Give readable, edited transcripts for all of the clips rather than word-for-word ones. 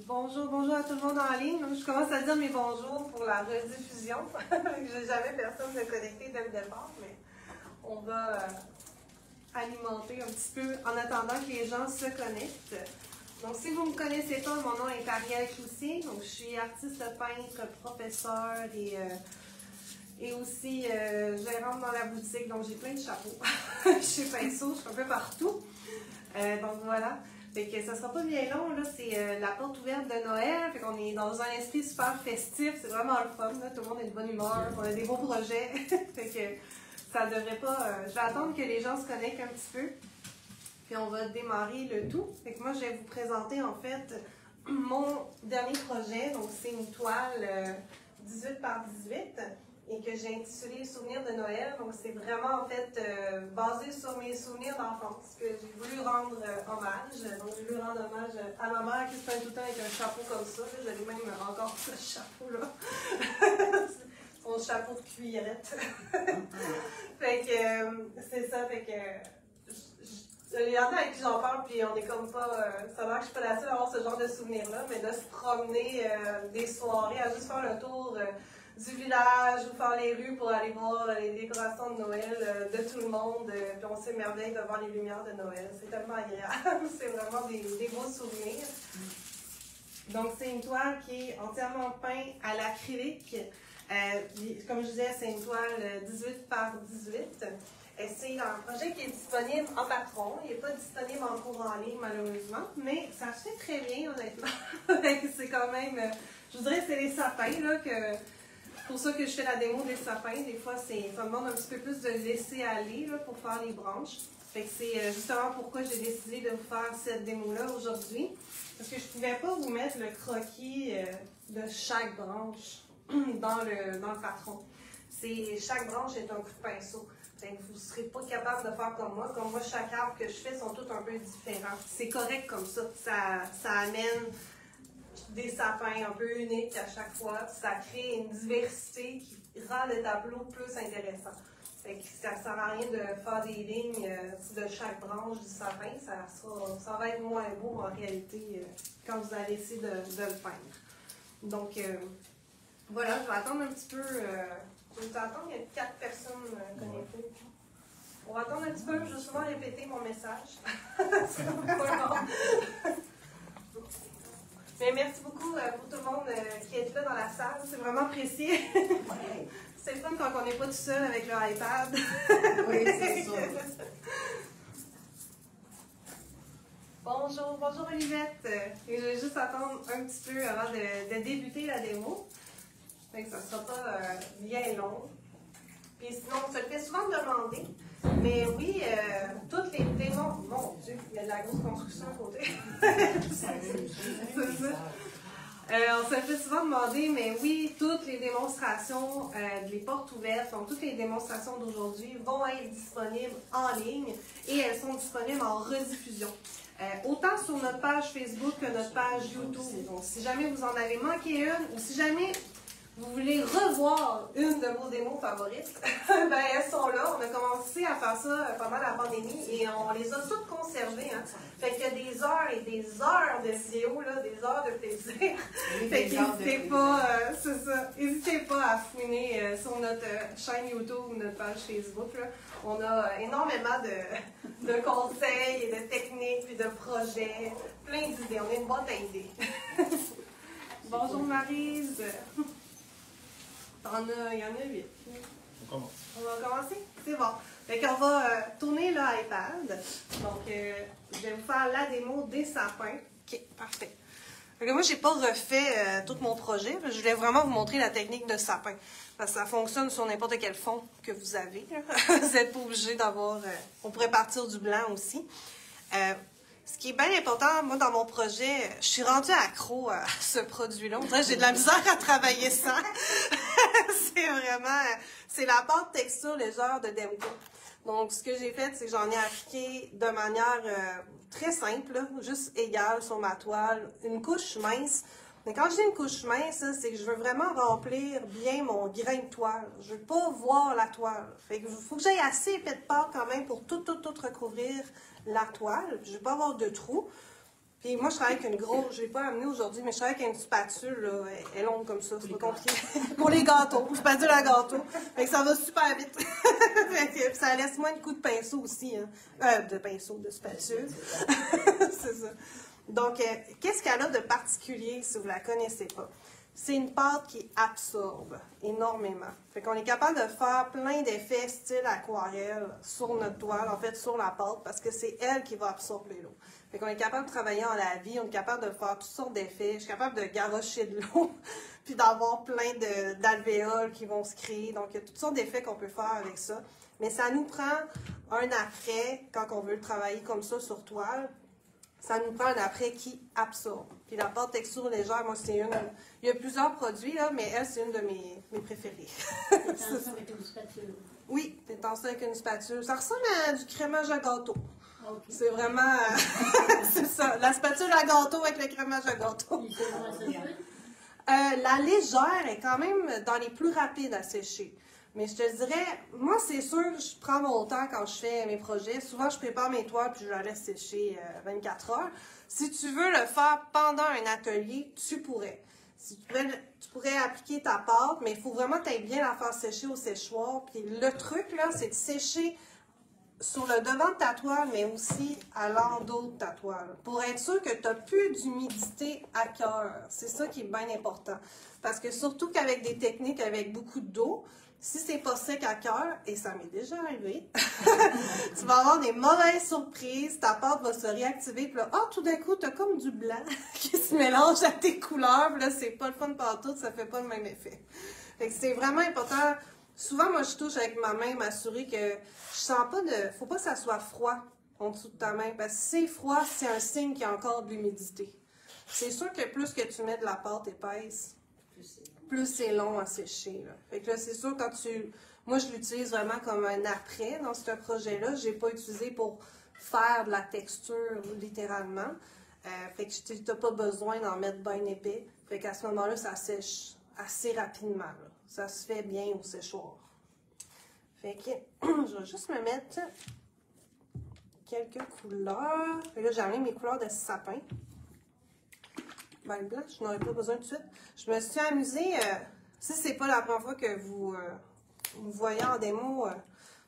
Bonjour, bonjour à tout le monde en ligne. Je commence à dire mes bonjours pour la rediffusion. J'ai jamais personne de connecté dès le départ, mais on va alimenter un petit peu en attendant que les gens se connectent. Donc, si vous ne me connaissez pas, mon nom est Arielle Cloutier. Donc, je suis artiste peintre, professeur et aussi gérante dans la boutique. Donc, j'ai plein de chapeaux. Chez Pinceau, je suis un peu partout. Donc, voilà. Fait que ça sera pas bien long, là, c'est la porte ouverte de Noël, fait qu'on est dans un esprit super festif, c'est vraiment le fun, là. Tout le monde est de bonne humeur, on a des beaux projets, fait que ça devrait pas... je vais attendre que les gens se connectent un petit peu, puis on va démarrer le tout. Fait que moi, je vais vous présenter en fait mon dernier projet, donc c'est une toile 18 par 18, et que j'ai intitulé Souvenirs de Noël. Donc, c'est vraiment en fait basé sur mes souvenirs d'enfance que j'ai voulu rendre hommage. Donc, j'ai voulu rendre hommage à ma mère qui se peint tout le temps avec un chapeau comme ça. J'avais même encore ce chapeau-là. Son chapeau de cuillerette. Fait que c'est ça. Fait que il y en a avec qui j'en parle, puis on est comme pas. Ça va que je suis pas la seule à avoir ce genre de souvenirs-là, mais de se promener des soirées, à juste faire le tour. Du village ou faire les rues pour aller voir les décorations de Noël de tout le monde. Puis on s'émerveille devant les lumières de Noël. C'est tellement agréable. C'est vraiment des beaux souvenirs. Donc, c'est une toile qui est entièrement peinte à l'acrylique. Comme je disais, c'est une toile 18 par 18. Et c'est un projet qui est disponible en patron. Il n'est pas disponible en cours en ligne, malheureusement. Mais ça se fait très bien, honnêtement. C'est quand même... je vous dirais que c'est les sapins, là, que... C'est pour ça que je fais la démo des sapins. Des fois, ça demande un petit peu plus de laisser aller là, pour faire les branches. Fait que c'est justement pourquoi j'ai décidé de vous faire cette démo-là aujourd'hui. Parce que je ne pouvais pas vous mettre le croquis de chaque branche dans le patron. Chaque branche est un coup de pinceau. Fait que vous ne serez pas capable de faire comme moi. Comme moi, chaque arbre que je fais sont tous un peu différents. C'est correct comme ça. Ça amène des sapins un peu uniques à chaque fois. Ça crée une diversité qui rend le tableau plus intéressant. Fait que ça ne sert à rien de faire des lignes de chaque branche du sapin. Ça va être moins beau en réalité quand vous allez essayer de le peindre. Donc, voilà, je vais attendre un petit peu. Je vais attendre, il y a 4 personnes connectées. On va attendre un petit peu, je vais souvent répéter mon message. C'est pas long. Mais merci beaucoup pour tout le monde qui est là dans la salle. C'est vraiment précieux. C'est le fun quand on n'est pas tout seul avec le iPad. Oui, c'est ça. Bonjour, bonjour Olivette. Et je vais juste attendre un petit peu avant de débuter la démo. Fait que ça ne sera pas bien long. Puis sinon, on se le fait souvent demander. Mais oui, toutes les démons. Mon Dieu, il y a de la grosse construction à côté. C'est ça. On se fait souvent demander, mais oui, toutes les démonstrations, les portes ouvertes, donc toutes les démonstrations d'aujourd'hui vont être disponibles en ligne et elles sont disponibles en rediffusion. Autant sur notre page Facebook que notre page YouTube. Donc, si jamais vous en avez manqué une ou si jamais vous voulez revoir une de vos démos favorites, ben elles sont là. On a commencé à faire ça pendant la pandémie et on les a toutes conservées. Hein. Fait qu'il y a des heures et des heures de vidéos, là, des heures de plaisir. Fait qu'hésitez pas, c'est ça. N'hésitez pas à fouiner sur notre chaîne YouTube ou notre page Facebook. Là. On a énormément de conseils et de techniques et de projets, plein d'idées. On est une boîte à idées. Bonjour Maryse. Il y en a 8. On commence. On va commencer? C'est bon. Fait qu'on va tourner l'iPad. Donc, je vais vous faire la démo des sapins. OK, parfait. Fait que moi, je n'ai pas refait tout mon projet. Je voulais vraiment vous montrer la technique de sapin. Parce que ça fonctionne sur n'importe quel fond que vous avez. Vous n'êtes pas obligé d'avoir... on pourrait partir du blanc aussi. Ce qui est bien important, moi, dans mon projet, je suis rendue accro à ce produit-là. On dirait que j'ai de la misère à travailler ça. C'est vraiment... c'est la pâte texture légère de Demco. Donc, ce que j'ai fait, c'est que j'en ai appliqué de manière très simple, là, juste égale sur ma toile, une couche mince. Mais quand je dis une couche mince, c'est que je veux vraiment remplir bien mon grain de toile. Je veux pas voir la toile. Fait que faut que j'aille assez épais de pâte quand même pour tout recouvrir la toile. Je veux pas avoir de trous. Puis moi, je travaille avec une grosse, je ne l'ai pas amenée aujourd'hui, mais je travaille avec une spatule, là, elle est longue comme ça, c'est pas compliqué. Pour les gâteaux, une spatule à gâteau. Fait que ça va super vite. Fait que ça laisse moins de coups de pinceau aussi, hein. De pinceau, de spatule. C'est ça. Donc, qu'est-ce qu'elle a de particulier si vous la connaissez pas? C'est une pâte qui absorbe énormément. Fait qu'on est capable de faire plein d'effets style aquarelle sur notre toile, en fait sur la pâte, parce que c'est elle qui va absorber l'eau. Fait qu'on est capable de travailler en la vie, on est capable de faire toutes sortes d'effets. Je suis capable de garrocher de l'eau, puis d'avoir plein d'alvéoles qui vont se créer. Donc, il y a toutes sortes d'effets qu'on peut faire avec ça. Mais ça nous prend un après, quand on veut le travailler comme ça sur toile, ça nous prend un après qui absorbe. Puis la pâte texture légère, moi, c'est une... Il y a plusieurs produits, là, mais elle, c'est une de mes préférées. T'es avec une spatule. Oui, t'es ça avec une spatule. Ça ressemble à du crémage à gâteau. Okay. C'est vraiment... c'est ça, la spatule à gâteau avec le crémage à gâteau. La légère est quand même dans les plus rapides à sécher. Mais je te dirais, moi, c'est sûr, je prends mon temps quand je fais mes projets. Souvent, je prépare mes toiles puis je la laisse sécher 24 heures. Si tu veux le faire pendant un atelier, tu pourrais. Si tu pourrais appliquer ta pâte, mais il faut vraiment que tu aies bien la faire sécher au séchoir. Puis le truc, là, c'est de sécher sur le devant de ta toile, mais aussi à l'endos de ta toile, pour être sûr que tu n'as plus d'humidité à cœur. C'est ça qui est bien important. Parce que surtout qu'avec des techniques avec beaucoup d'eau, si c'est pas sec à cœur, et ça m'est déjà arrivé, tu vas avoir des mauvaises surprises, ta pâte va se réactiver, puis là, tout d'un coup, tu as comme du blanc qui se mélange à tes couleurs, puis là, c'est pas le fun partout, ça fait pas le même effet. Fait que c'est vraiment important. Souvent, moi, je touche avec ma main, m'assurer que je sens pas de... Faut pas que ça soit froid en dessous de ta main, parce que si c'est froid, c'est un signe qu'il y a encore de l'humidité. C'est sûr que plus que tu mets de la pâte épaisse, plus c'est long à sécher. Là. Fait que là, c'est sûr, quand tu... Moi, je l'utilise vraiment comme un après dans ce projet-là. Je n'ai pas utilisé pour faire de la texture, littéralement. Fait que tu n'as pas besoin d'en mettre bien épais. Fait qu'à ce moment-là, ça sèche assez rapidement. Là. Ça se fait bien au séchoir. Fait que je vais juste me mettre quelques couleurs. Fait que là, j'ai amené mes couleurs de sapin. Ben, blanche, je n'en ai pas besoin tout de suite. Je me suis amusée, si c'est pas la première fois que vous me voyez en démo, vous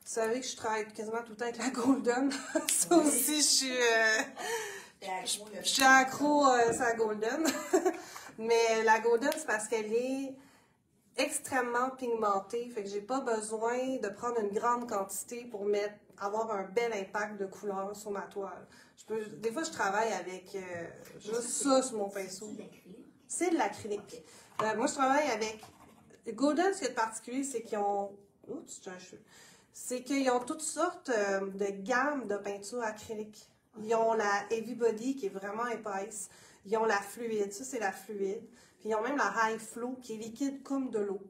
savez que je travaille quasiment tout le temps avec la Golden. Ça aussi, je suis accro à la Golden. Mais la Golden, c'est parce qu'elle est extrêmement pigmentée. Fait que j'ai pas besoin de prendre une grande quantité pour avoir un bel impact de couleur sur ma toile. Des fois, je travaille avec juste ça sur mon pinceau. C'est de l'acrylique. Moi, je travaille avec... Golden, ce qui est de particulier, c'est qu'ils ont... Oups, j'ai un cheveu. C'est qu'ils ont toutes sortes de gammes de peinture acrylique. Ils ont la Heavy Body, qui est vraiment épaisse. Ils ont la fluide, ça, c'est la fluide. Puis ils ont même la High Flow, qui est liquide comme de l'eau.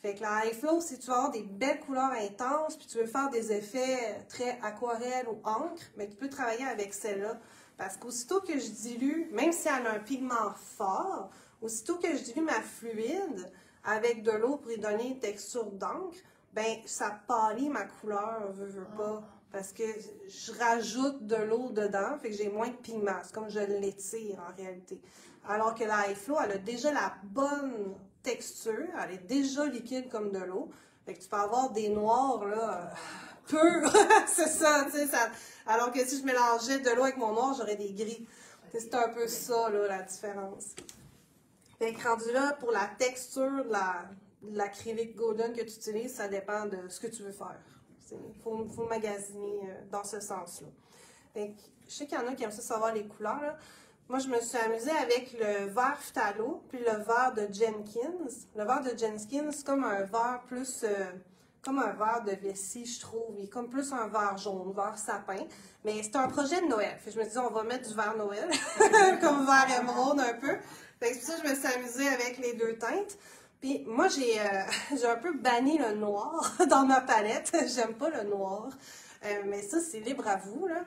Fait que la High Flow, si tu veux avoir des belles couleurs intenses, puis tu veux faire des effets très aquarelle ou encre, mais tu peux travailler avec celle-là. Parce qu'aussitôt que je dilue, même si elle a un pigment fort, aussitôt que je dilue ma fluide avec de l'eau pour lui donner une texture d'encre, ben ça pâlit ma couleur, veux pas. Parce que je rajoute de l'eau dedans, fait que j'ai moins de pigment. C'est comme je l'étire en réalité. Alors que la High Flow, elle a déjà la bonne texture, elle est déjà liquide comme de l'eau. Fait que tu peux avoir des noirs, là, purs. C'est ça, tu sais. Alors que si je mélangeais de l'eau avec mon noir, j'aurais des gris. C'est un peu ça, là, la différence. Fait que rendu là, pour la texture de l'acrylique Golden que tu utilises, ça dépend de ce que tu veux faire. Il faut magasiner dans ce sens-là. Je sais qu'il y en a qui aiment ça savoir les couleurs. Là. Moi, je me suis amusée avec le vert phthalo, puis le vert de Jenkins. Le vert de Jenkins, c'est comme un vert plus... comme un vert de vessie, je trouve. Il est comme plus un vert jaune, vert sapin. Mais c'est un projet de Noël. Fait que je me dis, on va mettre du vert Noël, comme vert émeraude un peu. Fait que c'est pour ça que je me suis amusée avec les deux teintes. Puis moi, j'ai un peu banni le noir dans ma palette. J'aime pas le noir. Mais ça, c'est libre à vous, là.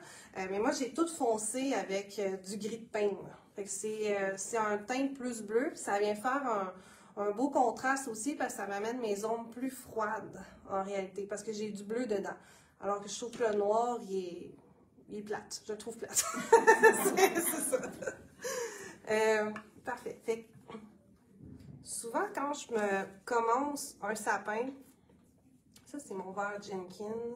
Mais moi, j'ai tout foncé avec du gris de pain. Fait que c'est un teint plus bleu. Puis ça vient faire un beau contraste aussi parce que ça m'amène mes ombres plus froides, en réalité. Parce que j'ai du bleu dedans. Alors que je trouve que le noir, il il est plate. Je le trouve plate. c'est ça. Parfait. Fait que, souvent, quand je me commence un sapin, ça, c'est mon verre Jenkins.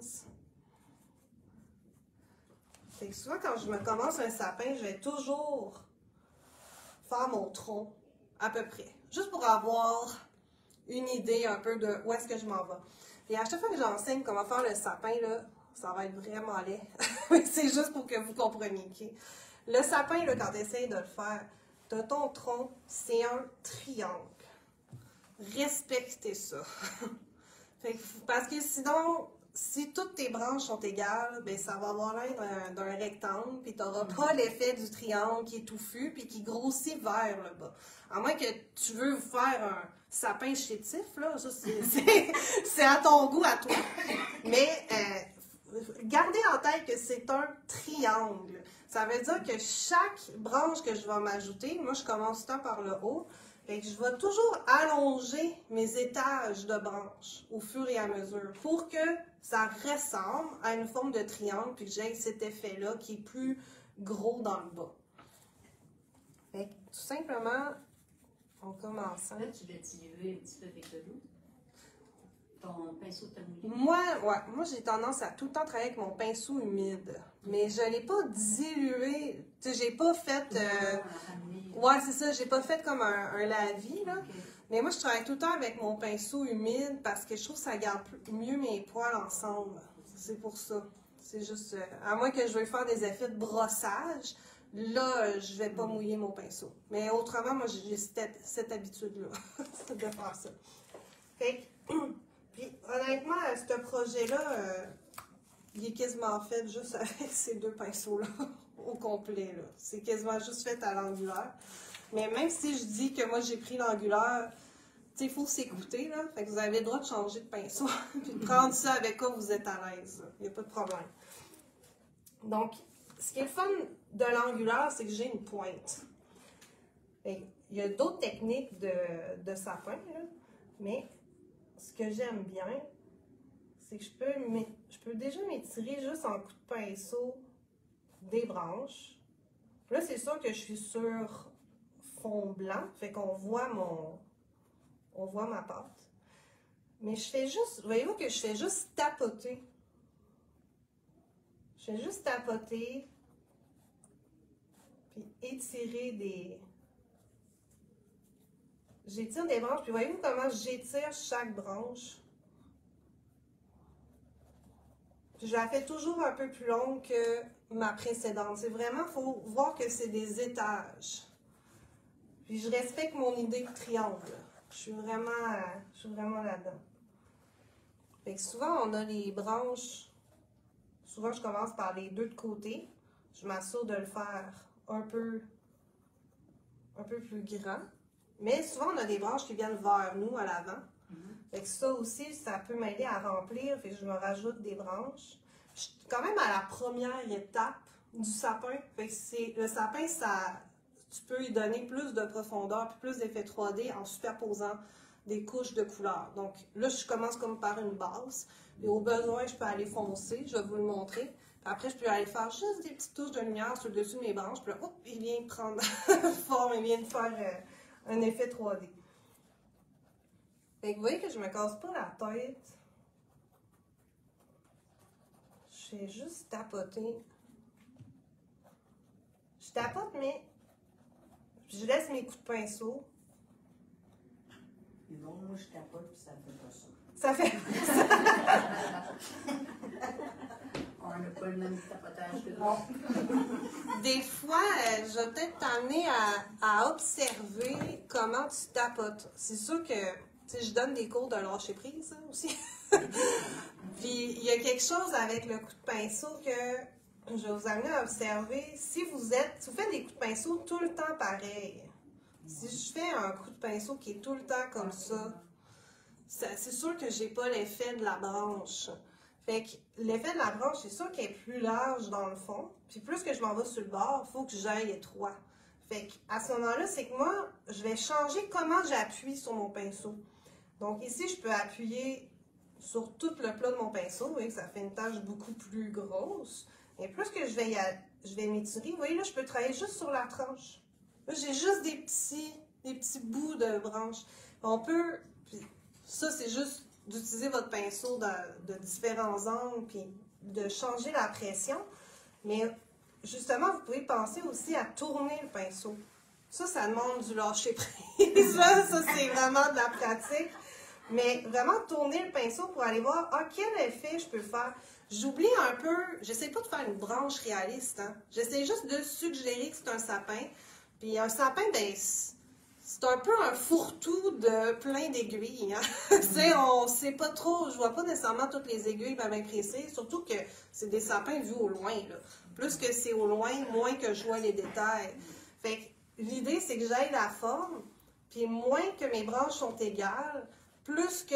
Fait que souvent, quand je me commence un sapin, je vais toujours faire mon tronc, à peu près. Juste pour avoir une idée un peu de où est-ce que je m'en vais. Et à chaque fois que j'enseigne comment faire le sapin, là, ça va être vraiment laid. C'est juste pour que vous compreniez. Okay? Le sapin, là, quand tu essaies de le faire, de ton tronc, c'est un triangle. Respectez ça. Fait que, parce que sinon, si toutes tes branches sont égales, ben ça va avoir l'air d'un rectangle, puis tu n'auras pas l'effet du triangle qui est touffu, puis qui grossit vers le bas. À moins que tu veux faire un sapin chétif, là, ça c'est à ton goût, à toi. Mais gardez en tête que c'est un triangle. Ça veut dire que chaque branche que je vais m'ajouter, moi je commence tout le temps par le haut, et je vais toujours allonger mes étages de branches au fur et à mesure pour que ça ressemble à une forme de triangle, puis que j'ai cet effet-là qui est plus gros dans le bas. Fait que, tout simplement, en commençant. Là, tu l'as dilué un petit peu avec de l'eau. Ton pinceau t'a mouillé. Moi j'ai tendance à tout le temps travailler avec mon pinceau humide. Mais je ne l'ai pas dilué. Tu sais, j'ai pas fait. Ouais, c'est ça, j'ai pas fait comme un lavis, là. Okay. Mais moi, je travaille tout le temps avec mon pinceau humide parce que je trouve que ça garde mieux mes poils ensemble. C'est pour ça. C'est juste. À moins que je veuille faire des effets de brossage, là, je vais pas mouiller mon pinceau. Mais autrement, moi, j'ai cette habitude-là de faire ça. Fait que. Puis, honnêtement, ce projet-là, il est quasiment fait juste avec ces deux pinceaux-là, au complet. C'est quasiment juste fait à l'angulaire. Mais même si je dis que moi, j'ai pris l'angulaire, tu sais, il faut s'écouter, là. Fait que vous avez le droit de changer de pinceau, puis de prendre ça avec quoi vous êtes à l'aise. Il n'y a pas de problème. Donc, ce qui est le fun de l'angulaire, c'est que j'ai une pointe. Et il y a d'autres techniques de sapin, là, mais ce que j'aime bien, c'est que je peux déjà m'étirer juste en coup de pinceau des branches. Là, c'est sûr que je suis sur fond blanc, fait qu'on voit ma pâte. Mais je fais juste, voyez-vous que je fais juste tapoter. Je fais juste tapoter, puis étirer des... J'étire des branches, puis voyez-vous comment j'étire chaque branche? Puis je la fais toujours un peu plus longue que ma précédente. C'est vraiment, il faut voir que c'est des étages. Puis je respecte mon idée de triangle. Je suis vraiment là-dedans. Fait que souvent, on a les branches. Souvent, je commence par les deux de côté. Je m'assure de le faire un peu plus grand. Mais souvent, on a des branches qui viennent vers nous à l'avant. Fait que ça aussi, ça peut m'aider à remplir. Fait que je me rajoute des branches. Je suis quand même à la première étape du sapin. Fait que le sapin, tu peux y donner plus de profondeur puis plus d'effet 3D en superposant des couches de couleurs. Donc là, je commence comme par une base. Et au besoin, je peux aller foncer. Je vais vous le montrer. Puis après, je peux aller faire juste des petites touches de lumière sur le dessus de mes branches. Puis là, hop, il vient prendre forme. Il vient de faire un effet 3D. Fait que vous voyez que je me casse pas la tête. Je fais juste tapoter. Je tapote, mais je laisse mes coups de pinceau. Non, moi je tapote puis ça fait pas ça. Ça fait. On n'a pas le même tapotage que l'autre. Des fois, je vais peut-être t'amener à observer comment tu tapotes. C'est sûr que je donne des cours de lâcher prise aussi. Puis il y a quelque chose avec le coup de pinceau que je vais vous amener à observer. Si vous faites des coups de pinceau tout le temps pareil. Si je fais un coup de pinceau qui est tout le temps comme ça, c'est sûr que j'ai pas l'effet de la branche. Fait que l'effet de la branche, c'est sûr qu'elle est plus large dans le fond. Puis plus que je m'en vais sur le bord, il faut que j'aille étroit. Fait qu'à ce moment-là, c'est que moi, je vais changer comment j'appuie sur mon pinceau. Donc ici, je peux appuyer sur tout le plat de mon pinceau. Vous voyez que ça fait une tache beaucoup plus grosse. Et plus que je vais m'étirer, vous voyez là, je peux travailler juste sur la tranche. Là, j'ai juste des petits bouts de branches. On peut, puis ça c'est juste d'utiliser votre pinceau de différents angles, puis de changer la pression. Mais justement, vous pouvez penser aussi à tourner le pinceau. Ça demande du lâcher prise. ça c'est vraiment de la pratique. Mais vraiment tourner le pinceau pour aller voir, quel effet je peux faire. J'oublie un peu, j'essaie pas de faire une branche réaliste, hein. J'essaie juste de suggérer que c'est un sapin. Puis un sapin, ben, c'est un peu un fourre-tout de plein d'aiguilles, hein. Tu sais, on sait pas trop, je vois pas nécessairement toutes les aiguilles bien précises, surtout que c'est des sapins vus au loin, là. Plus que c'est au loin, moins que je vois les détails. Fait que l'idée, c'est que j'aille la forme, puis moins que mes branches sont égales, plus que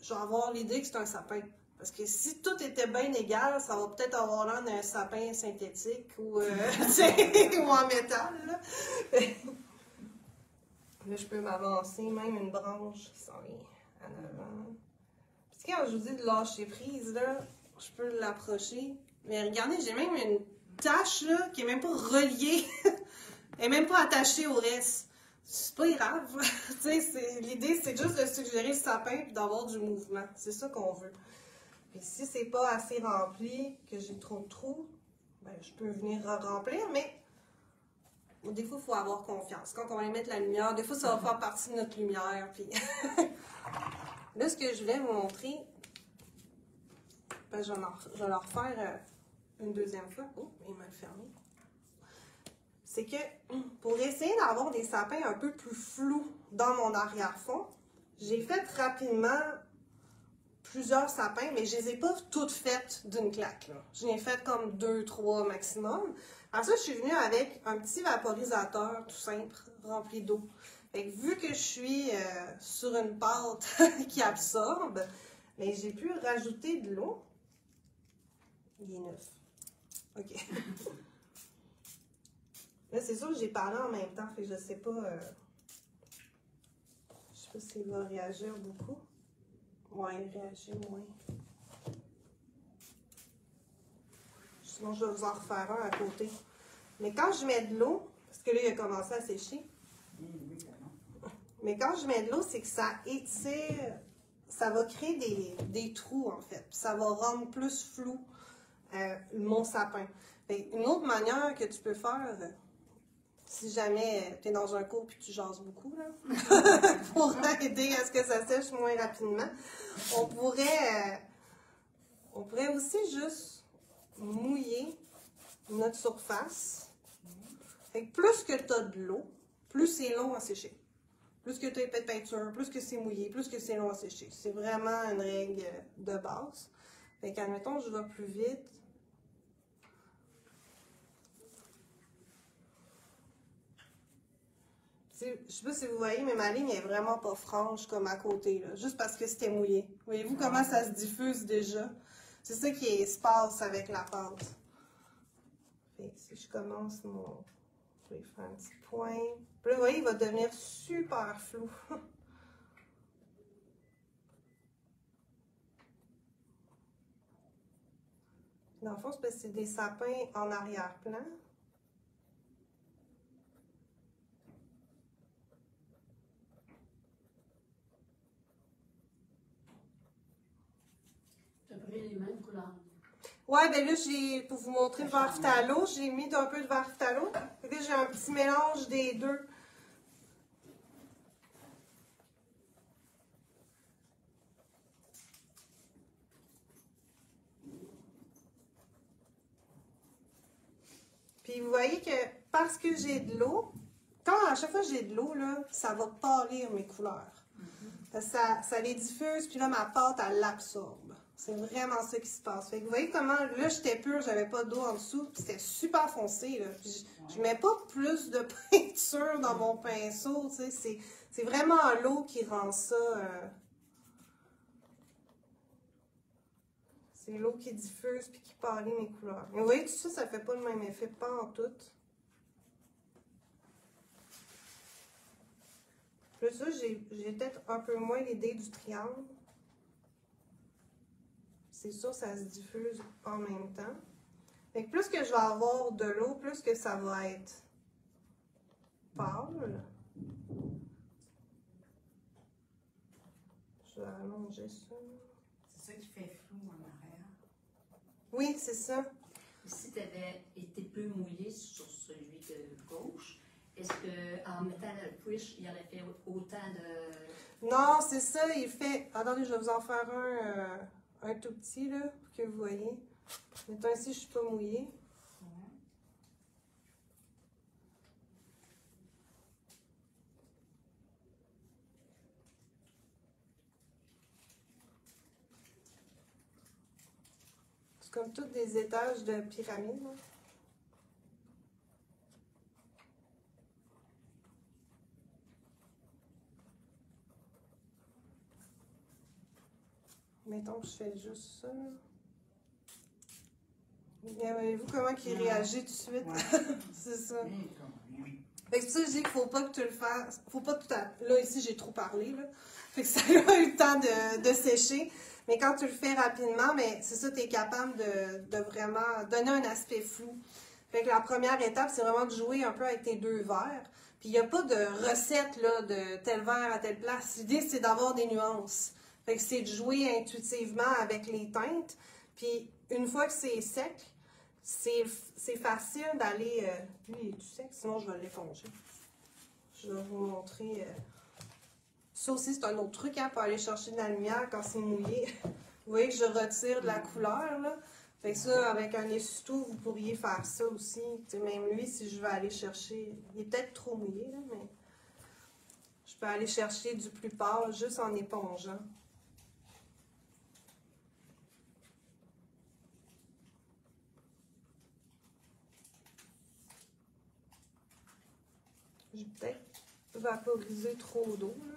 je vais avoir l'idée que c'est un sapin. Parce que si tout était bien égal, ça va peut-être avoir l'air d'un sapin synthétique ou, ou en métal. Là. Là, je peux m'avancer même une branche qui s'en vient en avant. Puis quand je vous dis de lâcher prise, là, je peux l'approcher. Mais regardez, j'ai même une tache là, qui n'est même pas reliée. Elle n'est même pas attachée au reste. C'est pas grave. L'idée, c'est juste de suggérer le sapin et d'avoir du mouvement. C'est ça qu'on veut. Puis si c'est pas assez rempli, que j'ai trop de trous, ben, je peux venir remplir, mais des fois, il faut avoir confiance. Quand on va y mettre la lumière, des fois, ça va faire partie de notre lumière. Puis là, ce que je voulais vous montrer, ben, je vais le refaire une deuxième fois. Oh, il m'a fermé. C'est que pour essayer d'avoir des sapins un peu plus flous dans mon arrière-fond, j'ai fait rapidement plusieurs sapins, mais je les ai pas toutes faites d'une claque. J'en ai fait comme 2, 3 maximum. Après ça, je suis venue avec un petit vaporisateur tout simple, rempli d'eau. Fait que vu que je suis sur une pâte qui absorbe, mais j'ai pu rajouter de l'eau. Il est neuf. OK. Là, c'est sûr que j'ai parlé en même temps, fait que je sais pas s'il va réagir beaucoup. Ouais, il réagit moins. Sinon, je vais vous en refaire un à côté. Mais quand je mets de l'eau, parce que là, il a commencé à sécher. Mais quand je mets de l'eau, c'est que ça étire, ça va créer des trous, en fait. Puis ça va rendre plus flou mon sapin. Fait, une autre manière que tu peux faire, si jamais tu es dans un cours et tu jases beaucoup, là, pour aider à ce que ça sèche moins rapidement, on pourrait aussi juste mouiller notre surface. Fait que plus que tu as de l'eau, plus c'est long à sécher. Plus que tu as épais de peinture, plus que c'est mouillé, plus que c'est long à sécher. C'est vraiment une règle de base. Fait qu'admettons, je vais plus vite. Je ne sais pas si vous voyez, mais ma ligne est vraiment pas franche comme à côté, là, juste parce que c'était mouillé. Voyez-vous comment ça se diffuse déjà? C'est ça qui se passe avec la pâte. Fait que si je commence je vais faire un petit point. Puis là, vous voyez, il va devenir super flou. Dans le fond, c'est parce que c'est des sapins en arrière-plan. Tu as pris les mêmes couleurs. Ouais, ben là, pour vous montrer le vert phthalo, j'ai mis un peu de vert phthalo. Là, j'ai un petit mélange des deux. Puis vous voyez que parce que j'ai de l'eau, à chaque fois que j'ai de l'eau, là, ça va pâlir mes couleurs. Ça les diffuse, puis là, ma pâte, elle l'absorbe. C'est vraiment ça qui se passe. Fait que vous voyez comment, là, j'étais pure, j'avais pas d'eau en dessous, puis c'était super foncé, là. Puis je mets pas plus de peinture dans mon pinceau, tu sais, c'est vraiment l'eau qui rend ça... c'est l'eau qui diffuse puis qui pâlit mes couleurs. Mais vous voyez, tout ça, ça fait pas le même effet, pas en tout. Plus ça, j'ai peut-être un peu moins l'idée du triangle. C'est sûr, ça se diffuse en même temps. Fait que plus que je vais avoir de l'eau, plus que ça va être pâle. Je vais allonger ça. C'est ça qui fait flou en arrière. Oui, c'est ça. Si tu avais été peu mouillé sur celui de gauche, est-ce qu'en mettant le push, il aurait fait autant de... Non, c'est ça, il fait... Attendez, je vais vous en faire un tout petit, là, pour que vous voyez. Mettons ici, je suis pas mouillée. C'est comme tous des étages de pyramide, là. Mettons que je fais juste ça. Voyez-vous comment il réagit tout de suite? Ouais. C'est ça. Bien comme rien. Fait que c'est ça que je dis qu'il faut pas que tu le fasses. Faut pas que tu Là, ici, j'ai trop parlé, là. Fait que ça a eu le temps de sécher. Mais quand tu le fais rapidement, mais c'est ça, tu es capable de vraiment donner un aspect flou. Fait que la première étape, c'est vraiment de jouer un peu avec tes deux verres. Puis il n'y a pas de recette, là, de tel verre à telle place. L'idée, c'est d'avoir des nuances. Fait que c'est de jouer intuitivement avec les teintes. Puis une fois que c'est sec, c'est facile d'aller... lui, il est tout sec, sinon je vais l'éponger. Je vais vous montrer... Ça aussi, c'est un autre truc, hein, pour aller chercher de la lumière quand c'est mouillé. Vous voyez que je retire de la couleur, là. Fait que ça, avec un essuie-tout, vous pourriez faire ça aussi. T'sais, même lui, si je vais aller chercher... Il est peut-être trop mouillé, là, mais... Je peux aller chercher du plus pâle juste en épongeant. J'ai peut-être vaporisé trop d'eau, là.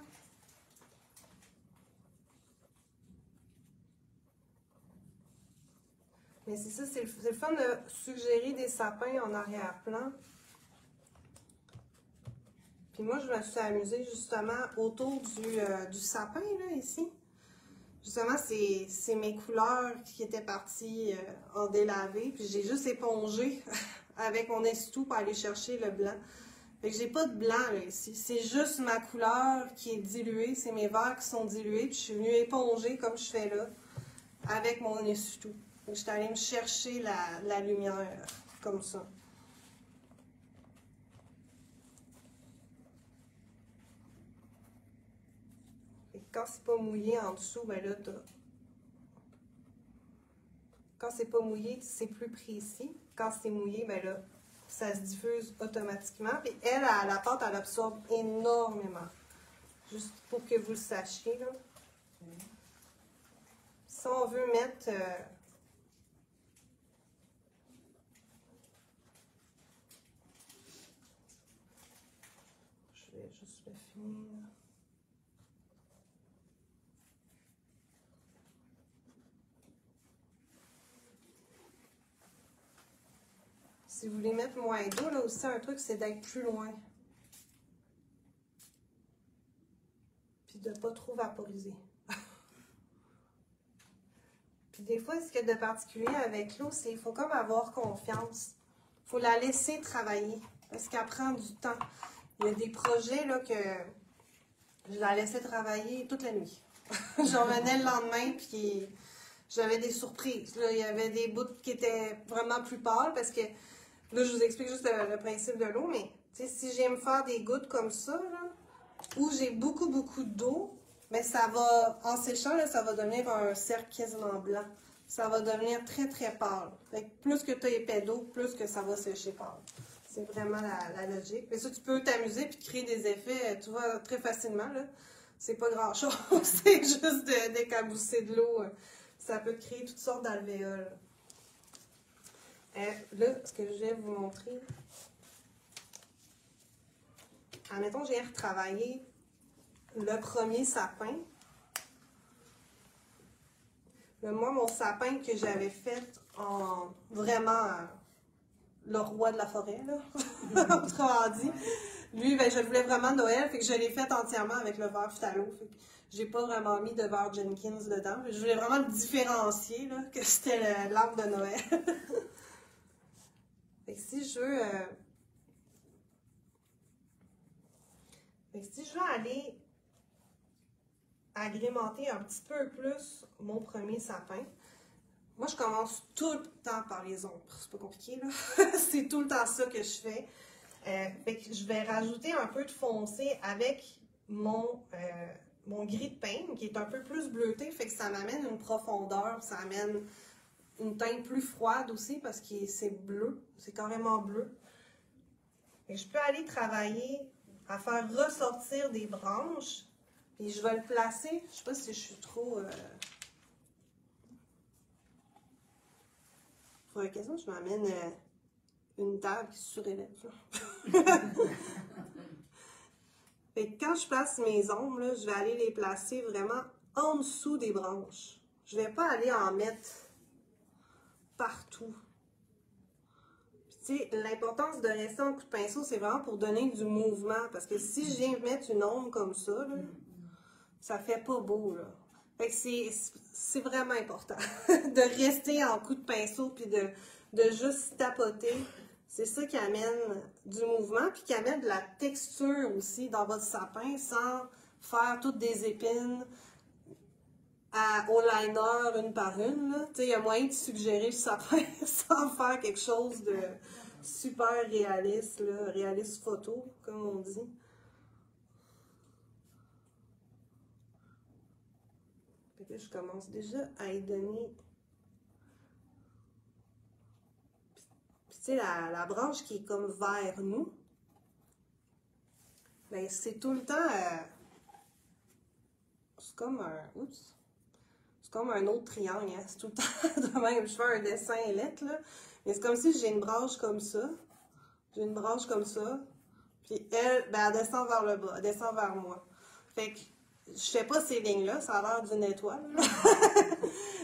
Mais c'est ça, c'est le fun de suggérer des sapins en arrière-plan. Puis moi, je me suis amusée justement autour du sapin, là, ici. Justement, c'est mes couleurs qui étaient parties en délavé. Puis j'ai juste épongé avec mon essuie-tout pour aller chercher le blanc. Fait que j'ai pas de blanc, là, ici. C'est juste ma couleur qui est diluée. C'est mes verres qui sont dilués. Puis je suis venue éponger comme je fais là, avec mon essuie-tout. Je suis allée me chercher la lumière, comme ça. Et quand c'est pas mouillé en dessous, ben là, quand c'est pas mouillé, c'est plus précis. Quand c'est mouillé, ben là, ça se diffuse automatiquement. Puis elle, la pâte, elle absorbe énormément. Juste pour que vous le sachiez, là. Si on veut mettre... je vais juste le finir. Si vous voulez mettre moins d'eau, là aussi, un truc, c'est d'être plus loin. Puis de ne pas trop vaporiser. Puis des fois, ce qu'il y a de particulier avec l'eau, c'est qu'il faut comme avoir confiance. Il faut la laisser travailler. Parce qu'elle prend du temps. Il y a des projets là que je la laissais travailler toute la nuit. J'en revenais le lendemain, puis j'avais des surprises. Là, il y avait des bouts qui étaient vraiment plus pâles parce que là, je vous explique juste le principe de l'eau, mais si j'aime faire des gouttes comme ça, là, où j'ai beaucoup d'eau, mais ça va, en séchant, là, ça va devenir un cercle quasiment blanc. Ça va devenir très pâle. Fait que plus que tu as épais d'eau, plus que ça va sécher pâle. C'est vraiment la logique. Mais ça, tu peux t'amuser puis créer des effets, tu vois, très facilement, là. C'est pas grand-chose. C'est juste d'écabousser de l'eau. Ça peut créer toutes sortes d'alvéoles. Là, ce que je vais vous montrer... Admettons, j'ai retravaillé le premier sapin. Moi, mon sapin que j'avais fait en vraiment le roi de la forêt, là, autrement dit. Lui, ben, je le voulais vraiment Noël, fait que je l'ai fait entièrement avec le verre phthalo. Fait que j'ai pas vraiment mis de verre Jenkins dedans. Je voulais vraiment le différencier, là, que c'était l'arbre de Noël. Fait que si je veux... fait que si je veux aller agrémenter un petit peu plus mon premier sapin, moi, je commence tout le temps par les ombres. C'est pas compliqué, là. C'est tout le temps ça que je fais. Fait que je vais rajouter un peu de foncé avec mon gris de peigne, qui est un peu plus bleuté. Fait que ça m'amène une profondeur. Ça amène une teinte plus froide aussi, parce que c'est bleu. C'est carrément bleu. Et je peux aller travailler à faire ressortir des branches. Puis je vais le placer. Je sais pas si je suis trop... Faudrait quasiment que je m'amène une table qui surélève. Fait que quand je place mes ombres, là, je vais aller les placer vraiment en dessous des branches. Je vais pas aller en mettre partout. Tu sais, l'importance de rester en coup de pinceau, c'est vraiment pour donner du mouvement. Parce que si je viens mettre une ombre comme ça, là, ça fait pas beau, là. Fait que c'est vraiment important de rester en coup de pinceau puis de juste tapoter. C'est ça qui amène du mouvement puis qui amène de la texture aussi dans votre sapin sans faire toutes des épines au liner une par une. Il y a moyen de suggérer le sapin sans faire quelque chose de super réaliste, là, réaliste photo, comme on dit. Fait que je commence déjà à y donner. Puis tu sais, la branche qui est comme vers nous, ben c'est tout le temps. C'est comme un. Oups! C'est comme un autre triangle, hein? C'est tout le temps de même. Je fais un dessin lettre, là. Mais c'est comme si j'ai une branche comme ça. J'ai une branche comme ça. Puis elle, ben, elle descend vers le bas. Elle descend vers moi. Fait que je fais pas ces lignes-là. Ça a l'air d'une étoile.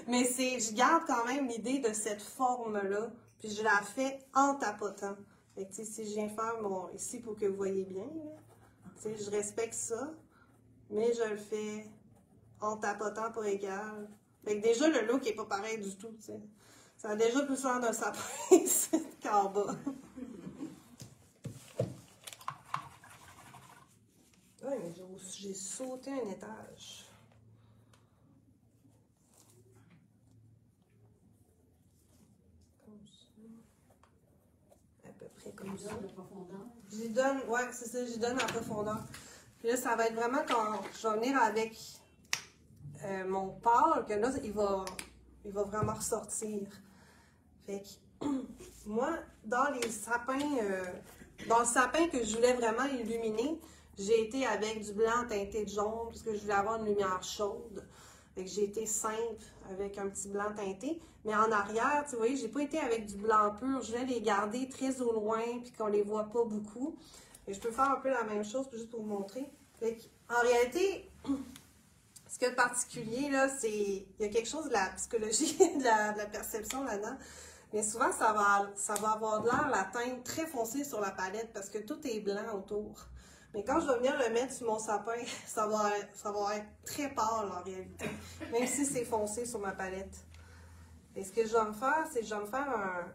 Mais je garde quand même l'idée de cette forme-là. Puis je la fais en tapotant. Fait que, si je viens faire mon... Ici, pour que vous voyez bien, je respecte ça. Mais je le fais en tapotant pour égal. Fait que déjà, le look est pas pareil du tout, tu sais. Ça a déjà plus l'air d'un sapin ici qu'en bas. Ouais, mais j'ai sauté un étage. Comme ça. À peu près comme ça. De profondeur. J'y donne, ouais, c'est ça, j'y donne en profondeur. Puis là, ça va être vraiment quand je vais venir avec mon pâle, que là, il va vraiment ressortir. Fait que, moi, dans les sapins, dans le sapin que je voulais vraiment illuminer, j'ai été avec du blanc teinté de jaune, parce que je voulais avoir une lumière chaude. Fait que j'ai été simple avec un petit blanc teinté. Mais en arrière, tu vois, j'ai pas été avec du blanc pur. Je voulais les garder très au loin, puis qu'on les voit pas beaucoup. Et je peux faire un peu la même chose, juste pour vous montrer. Fait que, en réalité, ce qu'il y a de particulier, là, c'est... Il y a quelque chose de la psychologie, de la perception là-dedans. Mais souvent, ça va avoir de l'air la teinte très foncée sur la palette parce que tout est blanc autour. Mais quand je vais venir le mettre sur mon sapin, ça va être très pâle en réalité. Même si c'est foncé sur ma palette. Et ce que je vais me faire, c'est que je vais me faire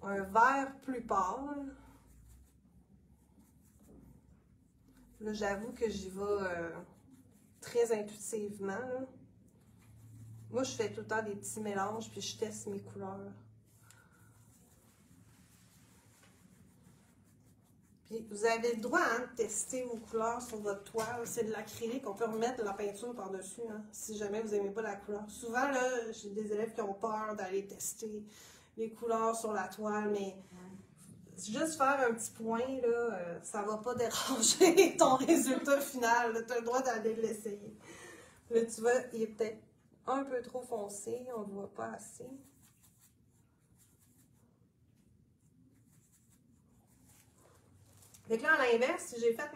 un vert plus pâle. Là, j'avoue que j'y vais... très intuitivement. Là. Moi, je fais tout le temps des petits mélanges, puis je teste mes couleurs. Puis vous avez le droit de tester vos couleurs sur votre toile. C'est de l'acrylique, on peut remettre de la peinture par-dessus, hein, si jamais vous n'aimez pas la couleur. Souvent, là, j'ai des élèves qui ont peur d'aller tester les couleurs sur la toile, mais juste faire un petit point, là, ça va pas déranger ton résultat final. Tu as le droit d'aller l'essayer. Là, tu vois, il est peut-être un peu trop foncé, on ne le voit pas assez. Fait que là, à l'inverse, si j'ai fait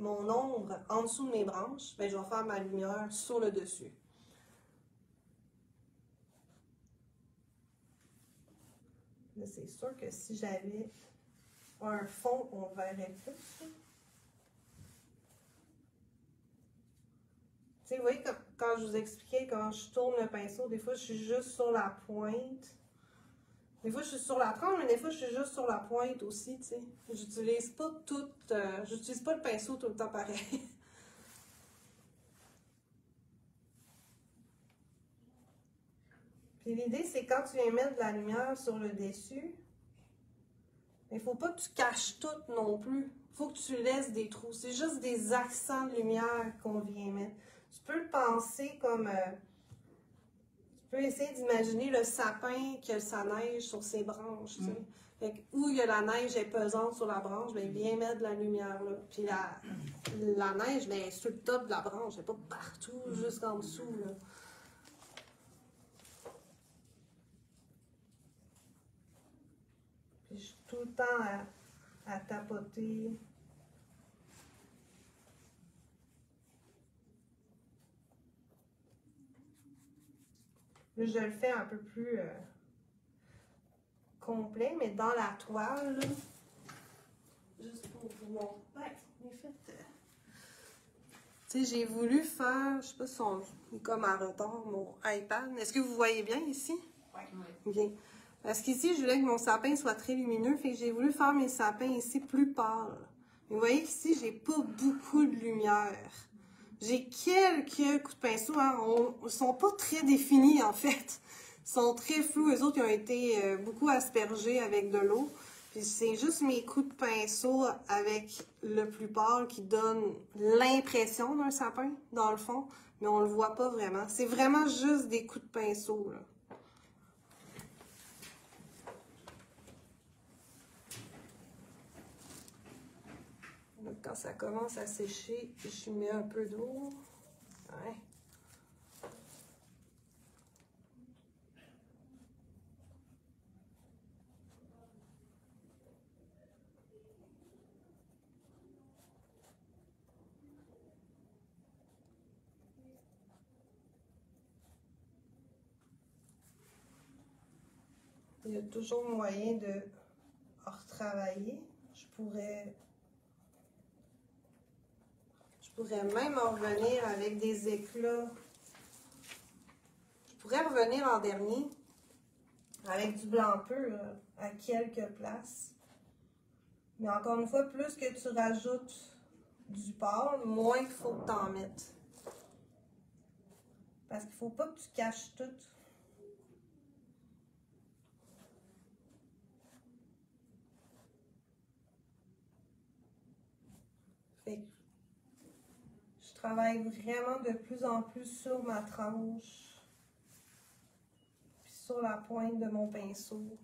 mon ombre en dessous de mes branches, ben, je vais faire ma lumière sur le dessus. Là, c'est sûr que si j'avais un fond, on verrait plus. Tu sais, vous voyez, quand je vous expliquais comment je tourne le pinceau, des fois, je suis juste sur la pointe. Des fois, je suis sur la tranche, mais des fois, je suis juste sur la pointe aussi, tu sais. J'utilise pas j'utilise pas le pinceau tout le temps pareil. Puis l'idée, c'est quand tu viens mettre de la lumière sur le dessus, il faut pas que tu caches tout non plus. Il faut que tu laisses des trous. C'est juste des accents de lumière qu'on vient mettre. Tu peux le penser comme... tu peux essayer d'imaginer le sapin que ça neige sur ses branches, tu sais. Fait que où il y a la neige est pesante sur la branche, bien, viens mettre de la lumière là. Puis la neige, bien, est sur le top de la branche, elle n'est pas partout, jusqu'en dessous, là. Puis je suis tout le temps à tapoter. Là, je le fais un peu plus complet, mais dans la toile, là, juste pour vous montrer. Ouais, en fait, tu sais, j'ai voulu faire, je sais pas si on est comme en retard, mon iPad. Est-ce que vous voyez bien ici? Oui. Bien. Parce qu'ici, je voulais que mon sapin soit très lumineux, fait que j'ai voulu faire mes sapins ici plus pâles. Mais vous voyez qu'ici, j'ai pas beaucoup de lumière. J'ai quelques coups de pinceau, hein, ils sont pas très définis en fait. Ils sont très flous, eux autres, ils ont été beaucoup aspergés avec de l'eau. Puis c'est juste mes coups de pinceau avec le plus pâle qui donnent l'impression d'un sapin, dans le fond, mais on le voit pas vraiment. C'est vraiment juste des coups de pinceau, là. Donc, quand ça commence à sécher, je mets un peu d'eau. Ouais. Il y a toujours moyen de retravailler. Je pourrais même en revenir avec des éclats. Je pourrais revenir en dernier avec du blanc pur à quelques places. Mais encore une fois, plus que tu rajoutes du pâle, moins il faut que tu en mettes. Parce qu'il ne faut pas que tu caches tout. Fait que je travaille vraiment de plus en plus sur ma tranche, puis sur la pointe de mon pinceau.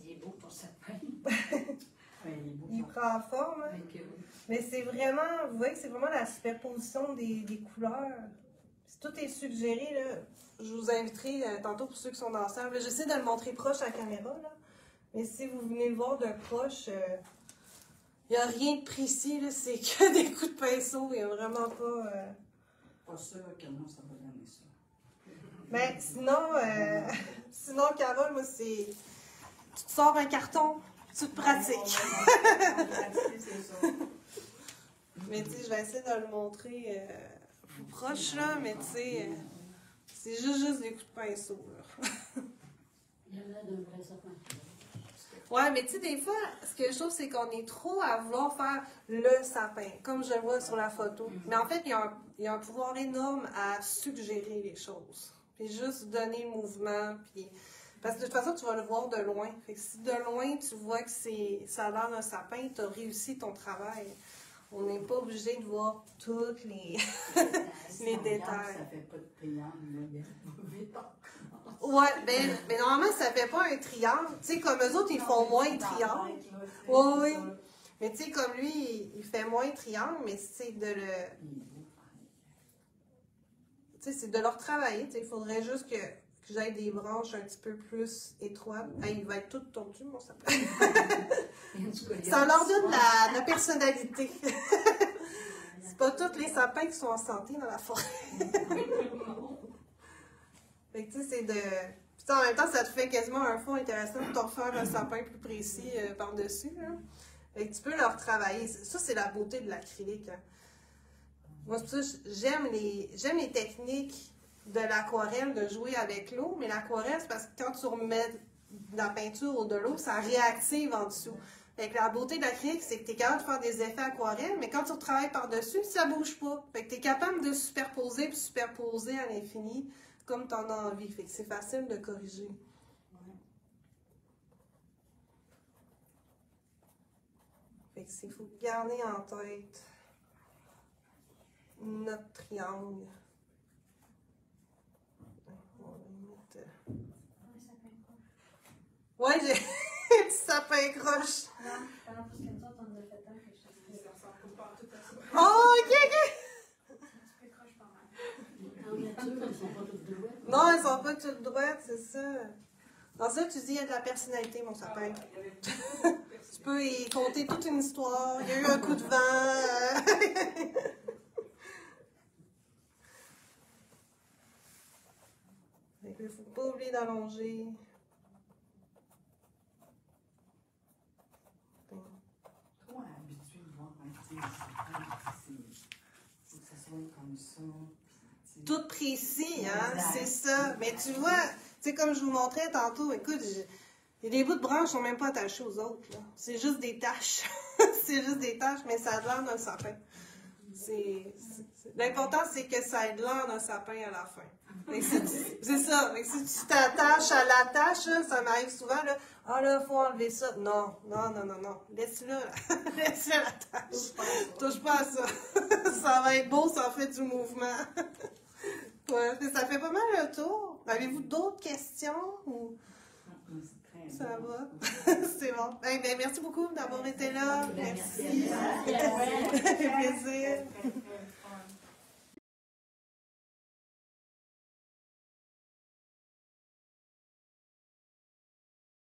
Il est beau ton sapin. Il prend forme, hein? Mais c'est vraiment, vous voyez que c'est vraiment la superposition des couleurs. Tout est suggéré, là. Je vous inviterai tantôt pour ceux qui sont dans la salle. J'essaie de le montrer proche à la caméra, là. Mais si vous venez le voir de proche, il n'y a rien de précis, là. C'est que des coups de pinceau. Il n'y a vraiment pas... Pas sûr que non, ça va donner ça. Mais sinon, Carole, moi, c'est... Tu te sors un carton, tu te pratiques. C'est ça. Mais tu sais, je vais essayer de le montrer plus proche, là, mais tu sais, c'est juste des coups de pinceau, là. Il y en a d'un vrai sapin. Ouais, mais tu sais, des fois, ce que je trouve, c'est qu'on est trop à vouloir faire le sapin, comme je le vois sur la photo. Mais en fait, il y a un pouvoir énorme à suggérer les choses. Puis juste donner le mouvement, puis... Parce que de toute façon, tu vas le voir de loin. Fait que si de loin, tu vois que ça a l'air d'un sapin, tu as réussi ton travail. On n'est pas obligé de voir toutes les détails. Ça fait pas de triangle, là. Ouais, mais normalement, ça fait pas un triangle. Tu sais, comme eux autres, ils font moins de triangle. Oui, oui. Mais tu sais, comme lui, il fait moins de triangle, mais c'est de le... Tu sais, c'est de leur travailler. Il faudrait juste que j'aille des branches un petit peu plus étroites. Hey, il va être tout tordu, mon sapin. Ça leur donne la personnalité. C'est pas tous les sapins qui sont en santé dans la forêt. Fait que tu sais, c'est de... En même temps, ça te fait quasiment un fond intéressant pour te refaire un sapin plus précis par-dessus. Fait que tu peux le retravailler. Ça, c'est la beauté de l'acrylique. Hein. Moi, c'est pour ça que j'aime les techniques de l'aquarelle, de jouer avec l'eau, mais l'aquarelle, c'est parce que quand tu remets de la peinture ou de l'eau, ça réactive en dessous. Fait que la beauté de l'acrylique, c'est que tu es capable de faire des effets aquarelles, mais quand tu travailles par-dessus, ça bouge pas. Fait que tu es capable de superposer puis superposer à l'infini comme tu en as envie. Fait que c'est facile de corriger. Fait que il faut garder en tête notre triangle. On va mettre... Ouais, j'ai un petit sapin croche. Non, parce que nous autres, on a fait un que je te disais. Ça ressemble pas tout à ça. Oh, ok, ok! Un petit peu croche pas mal. En nature, ils sont pas toutes droites. Non, elles sont pas toutes droites, c'est ça. Dans ça, tu dis, il y a de la personnalité, mon sapin. Tu peux y conter toute une histoire. Il y a eu un coup de vent. Il ne faut pas oublier d'allonger. Toi, habitué de voir un petit sapin, faut que ça soit comme ça. Tout précis, hein, c'est ça. Mais tu vois, tu sais, comme je vous montrais tantôt, écoute, il y a des bouts de branches qui sont même pas attachés aux autres. C'est juste des taches. C'est juste des taches, mais ça a l'air d'un sapin. L'important, c'est que ça ait l'air d'un sapin à la fin. C'est ça. Mais si tu t'attaches à la tâche, là, ça m'arrive souvent, là, ah là, faut enlever ça. Non. Laisse-le, là. Laisse-le la tâche. Touche pas à ça. Ça va être beau, ça fait du mouvement. Ouais, ça fait pas mal le tour. Avez-vous d'autres questions? Ou... Ça va? C'est bon. Ben, merci beaucoup d'avoir été là. Merci. Ça fait plaisir.